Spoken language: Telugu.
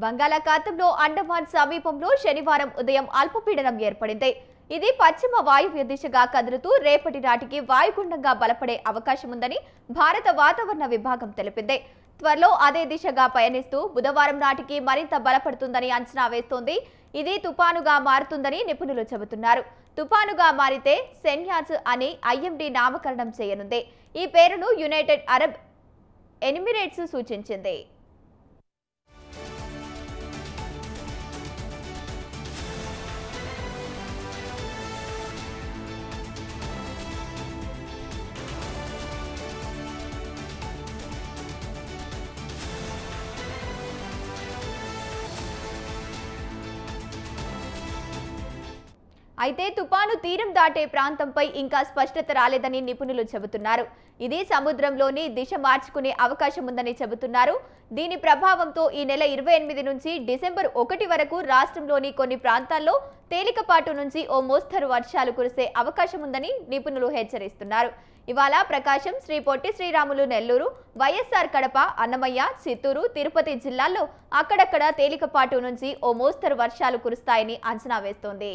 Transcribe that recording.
బంగాళాఖాతంలో అండమాన్ సమీపంలో శనివారం ఉదయం అల్పపీడనం ఏర్పడింది. ఇది పశ్చిమ వాయువ్య దిశగా కదులుతూ రేపటి నాటికి వాయుగుండంగా బలపడే అవకాశం ఉందని భారత వాతావరణ విభాగం తెలిపింది. త్వరలో అదే దిశగా పయనిస్తూ బుధవారం నాటికి మరింత బలపడుతుందని అంచనా వేస్తోంది. ఇది తుపానుగా మారుతుందని నిపుణులు చెబుతున్నారు. తుపానుగా మారితే సెన్యాజ్ అని ఐఎండీ నామకరణం చేయనుంది. ఈ పేరును యునైటెడ్ అరబ్ ఎమిరేట్స్ సూచించింది. అయితే తుపాను తీరం దాటే ప్రాంతంపై ఇంకా స్పష్టత రాలేదని నిపుణులు చెబుతున్నారు. ఇది సముద్రంలోని దిశ మార్చుకునే అవకాశం ఉందని చెబుతున్నారు. దీని ప్రభావంతో ఈ నెల 28 నుంచి డిసెంబర్ 1 వరకు రాష్ట్రంలోని కొన్ని ప్రాంతాల్లో తేలికపాటు నుంచి ఓ మోస్తరు వర్షాలు కురిసే అవకాశం ఉందని నిపుణులు హెచ్చరిస్తున్నారు. ఇవాళ ప్రకాశం, శ్రీ పొట్టి శ్రీరాములు నెల్లూరు, వైఎస్ఆర్ కడప, అన్నమయ్య, చిత్తూరు, తిరుపతి జిల్లాల్లో అక్కడక్కడ తేలికపాటు నుంచి ఓ మోస్తరు వర్షాలు కురుస్తాయని అంచనా వేస్తోంది.